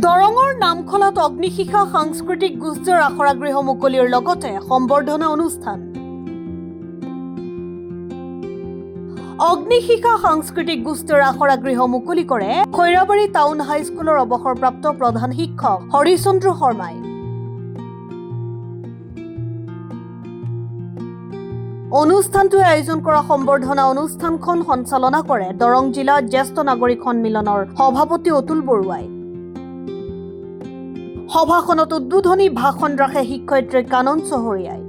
দৰঙৰ নামখলাত অগ্নিশিখা সাংস্কৃতিক গোষ্ঠীৰ আখৰা গৃহ মুকলিৰ লগতে সম্বৰ্ধনা অনুষ্ঠান। অগ্নিশিখা সাংস্কৃতিক গোষ্ঠীৰ আখৰা গৃহ মুকলি কৰে খৈৰাবাৰী টাউন হাইস্কুলৰ অৱসৰপ্ৰাপ্ত প্ৰধান শিক্ষক হৰিচন্দ্ৰ শৰ্মাই। অনুষ্ঠানটোৱে আয়োজন কৰা সম্বৰ্ধনা অনুষ্ঠানখন সঞ্চালনা কৰে দৰং জিলা জ্যেষ্ঠ নাগৰিক সন্মিলনৰ সভাপতি অতুল বৰুৱাই। সভাখনত উদ্বোধনী ভাষণ ৰাখে শিক্ষয়িত্ৰী কানন চহৰীয়াই।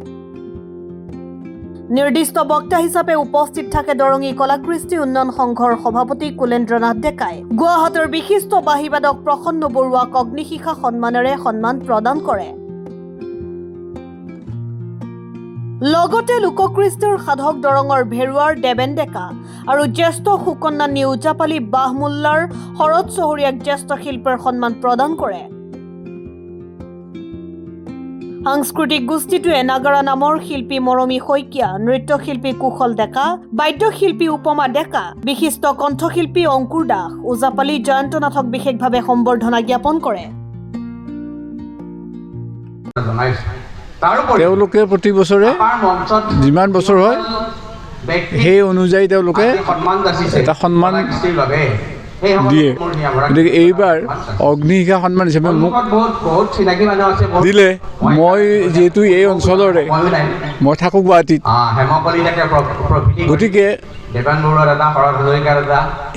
নিৰ্দিষ্ট বক্তা হিচাপে উপস্থিত থাকে দৰঙী কলাকৃষ্টি উন্নয়ন সংঘৰ সভাপতি কুলেন্দ্ৰনাথ ডেকাই। গুৱাহাটীৰ বিশিষ্ট বাঁহীবাদক প্ৰসন্ন বৰুৱাক অগ্নিশিখা সন্মানেৰে সন্মান প্ৰদান কৰে। লগতে লোককৃষ্টিৰ সাধক দৰঙৰ ভেৰুৱাৰ দেবেন ডেকা আৰু জ্যেষ্ঠ সুকন্যা নিউজাপালি বাহমুল্লাৰ শৰৎ চহৰীয়াক জ্যেষ্ঠ শিল্পীৰ সন্মান প্ৰদান কৰে। সাংস্কৃতিক গোষ্ঠীটোৱে নাগাৰা নামৰ শিল্পী মৰমী শইকীয়া, নৃত্যশিল্পী কুশল ডেকা, বাদ্যশিল্পী উপমা ডেকা, বিশিষ্ট কণ্ঠশিল্পী অংকুৰ দাস, ওজাপালি জয়ন্তনাথক বিশেষভাৱে সম্বৰ্ধনা জ্ঞাপন কৰে। তেওঁলোকে প্ৰতি বছৰে যিমান বছৰ হয় সেই অনুযায়ী তেওঁলোকে এটা সন্মান দিয়ে। গতিকে এইবাৰ অগ্নিশিখা সন্মান হিচাপে মোক দিলে। মই যিহেতু এই অঞ্চলৰে, মই থাকোঁ গুৱাহাটীত, গতিকে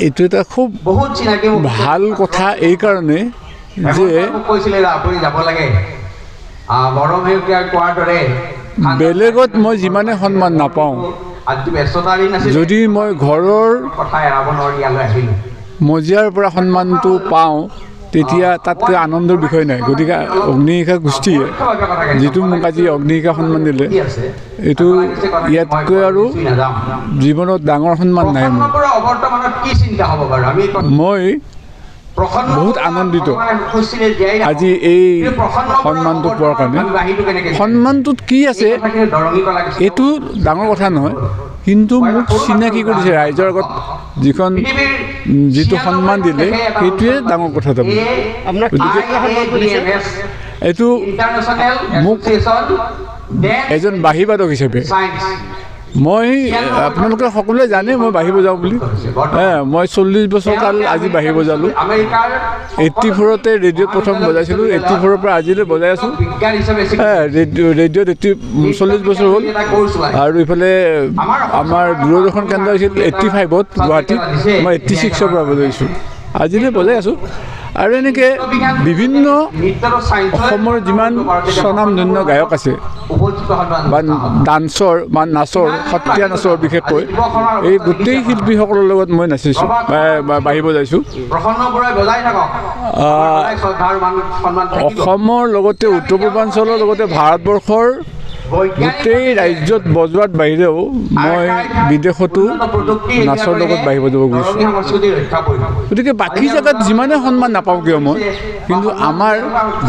এইটো এটা খুব ভাল কথা এইকাৰণে যে বেলেগত মই যিমানে সন্মান নাপাওঁ, যদি মই ঘৰৰ মজিয়াৰ পৰা সন্মানটো পাওঁ তেতিয়া তাতকৈ আনন্দৰ বিষয় নাই। গতিকে অগ্নিশিখা গোষ্ঠীয়ে যিটো মোক আজি অগ্নিশিখা সন্মান দিলে, এইটো ইয়াতকৈ আৰু জীৱনত ডাঙৰ সন্মান নাই মোৰ। মই বহুত আনন্দিত আজি এই সন্মানটো পোৱাৰ কাৰণে। সন্মানটোত কি আছে এইটো ডাঙৰ কথা নহয়, কিন্তু মোক চিনাকি কৰিছে ৰাইজৰ আগত যিটো সন্মান দিলে সেইটোৱে ডাঙৰ কথা। গতিকে এইটো মোক এজন বাঁহীবাদক হিচাপে, মই আপোনালোকে সকলোৱে জানে মই বাঁহী বজাওঁ বুলি। মই 40 বছৰ কাল আজি বাঁহী বজালোঁ। 84তে ৰেডিঅ'ত প্ৰথম বজাইছিলোঁ, 84ৰ পৰা আজিলৈ বজাই আছোঁ। ৰেডিঅ'ত 40 বছৰ হ'ল। আৰু ইফালে আমাৰ দূৰদৰ্শন কেন্দ্ৰ হৈছিল 85ত গুৱাহাটীত, মই 86ৰ পৰা বজাইছোঁ, আজিলৈ বজাই আছোঁ। আৰু এনেকৈ বিভিন্ন অসমৰ যিমান স্বনামধন্য গায়ক আছে বা ডান্সৰ বা নাচৰ, সত্ৰীয়া নাচৰ বিশেষকৈ, এই গোটেই শিল্পীসকলৰ লগত মই নাচিছোঁ বা বাঁহী বজাইছোঁ। অসমৰ লগতে উত্তৰ পূৰ্বাঞ্চলৰ লগতে ভাৰতবৰ্ষৰ গোটেই ৰাজ্যত বজোৱাৰ বাহিৰেও মই বিদেশতো নাচৰ লগত বাঢ়ি বজাব গৈছোঁ। গতিকে বাকী জেগাত যিমানে সন্মান নাপাওঁ কিয় মই, কিন্তু আমাৰ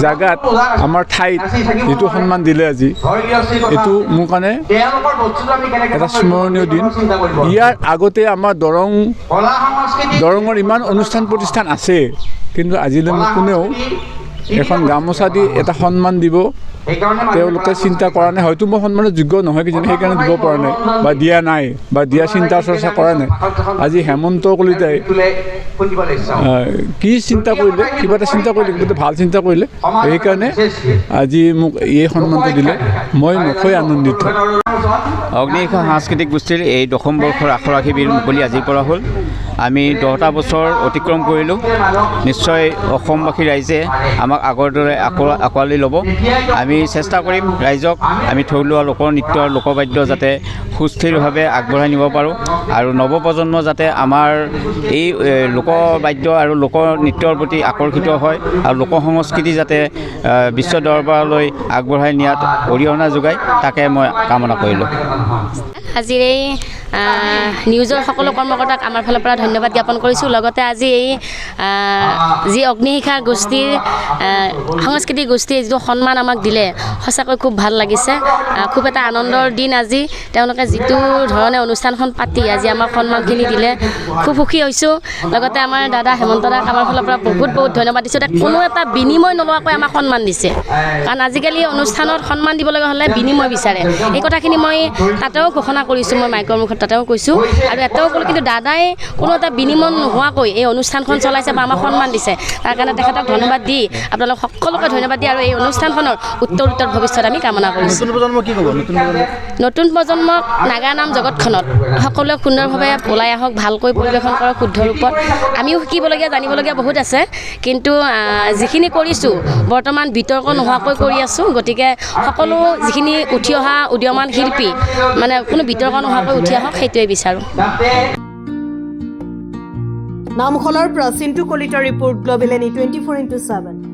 জেগাত, আমাৰ ঠাইত যিটো সন্মান দিলে আজি, এইটো মোৰ কাৰণে এটা স্মৰণীয় দিন। ইয়াৰ আগতে আমাৰ দৰঙৰ ইমান অনুষ্ঠান প্ৰতিষ্ঠান আছে, কিন্তু আজিলৈ মোক কোনেও এখন গামোচা দি এটা সন্মান দিব তেওঁলোকে চিন্তা কৰা নাই। হয়তো মই সন্মানৰ যোগ্য নহয় কিজানি, সেইকাৰণে দিব পৰা নাই বা দিয়া নাই বা দিয়া চিন্তা চৰ্চা কৰা নাই। আজি হেমন্ত কলিতাই কি চিন্তা কৰিলে, কিবা এটা চিন্তা কৰিলে, কিবা এটা ভাল চিন্তা কৰিলে, সেইকাৰণে আজি মোক এই সন্মানটো দিলে। মই নথৈ আনন্দিত। অগ্নিশিখা সাংস্কৃতিক গোষ্ঠীৰ এই 10ম বৰ্ষৰ আখৰা শিবিৰ মুকলি আজিৰ পৰা হ'ল। আমি 10টা বছৰ অতিক্ৰম কৰিলোঁ। নিশ্চয় অসমবাসী ৰাইজে আমাক আগৰ দৰে আঁকোৱালি ল'ব। আমি চেষ্টা কৰিম ৰাইজক আমি থলুৱা লোকনৃত্য, লোকবাদ্য যাতে সুস্থিৰভাৱে আগবঢ়াই নিব পাৰোঁ, আৰু নৱপ্ৰজন্ম যাতে আমাৰ এই লোকবাদ্য আৰু লোকনৃত্যৰ প্ৰতি আকৰ্ষিত হয়, আৰু লোকসংস্কৃতি যাতে বিশ্ব দৰবাৰলৈ আগবঢ়াই নিয়াত অৰিহণা যোগায়, তাকে মই কামনা কৰিলোঁ। আজিৰ এই নিউজৰ সকলো কৰ্মকৰ্তাক আমাৰ ফালৰ পৰা ধন্যবাদ জ্ঞাপন কৰিছোঁ। লগতে আজি এই যি অগ্নিশিখা গোষ্ঠীৰ সাংস্কৃতিক গোষ্ঠীয়ে যিটো সন্মান আমাক দিলে সঁচাকৈ খুব ভাল লাগিছে। খুব এটা আনন্দৰ দিন আজি। তেওঁলোকে যিটো ধৰণে অনুষ্ঠানখন পাতি আজি আমাক সন্মানখিনি দিলে খুব সুখী হৈছোঁ। লগতে আমাৰ দাদা হেমন্ত দাক আমাৰ ফালৰ পৰা বহুত বহুত ধন্যবাদ দিছোঁ। কোনো এটা বিনিময় নোলোৱাকৈ আমাক সন্মান দিছে, কাৰণ আজিকালি অনুষ্ঠানত সন্মান দিব লগা হ'লে বিনিময় বিচাৰে। এই কথাখিনি মই তাতেও ঘোষণা কৰিছোঁ, মই মাইকৰ মুখত তাতেও কৈছোঁ আৰু এটাও ক'লোঁ, কিন্তু দাদাই কোনো এটা বিনিময় নোহোৱাকৈ এই অনুষ্ঠানখন চলাইছে বা আমাক সন্মান দিছে, তাৰ কাৰণে তেখেতক ধন্যবাদ দি আপোনালোক সকলোকে ধন্যবাদ দি আৰু এই অনুষ্ঠানখনৰ উত্তৰ ভৱিষ্যত আমি কামনা কৰিছোঁ। নতুন প্ৰজন্মক নাগা নাম জগতখনত সকলোৱে সুন্দৰভাৱে ওলাই আহক, ভালকৈ পৰিৱেশন কৰক শুদ্ধ ৰূপত। আমিও শিকিবলগীয়া জানিবলগীয়া বহুত আছে, কিন্তু যিখিনি কৰিছোঁ বৰ্তমান বিতৰ্ক নোহোৱাকৈ কৰি আছোঁ। গতিকে সকলো যিখিনি উঠি অহা উদীয়মান শিল্পী মানে কোনো বিতৰ্ক নোহোৱাকৈ উঠি আহক, সেইটোৱে বিচাৰোঁ। নামখলৰ পৰা চিন্তু কলিতাৰ ৰিপৰ্ট, গ্ল'বেল এনি 24/7।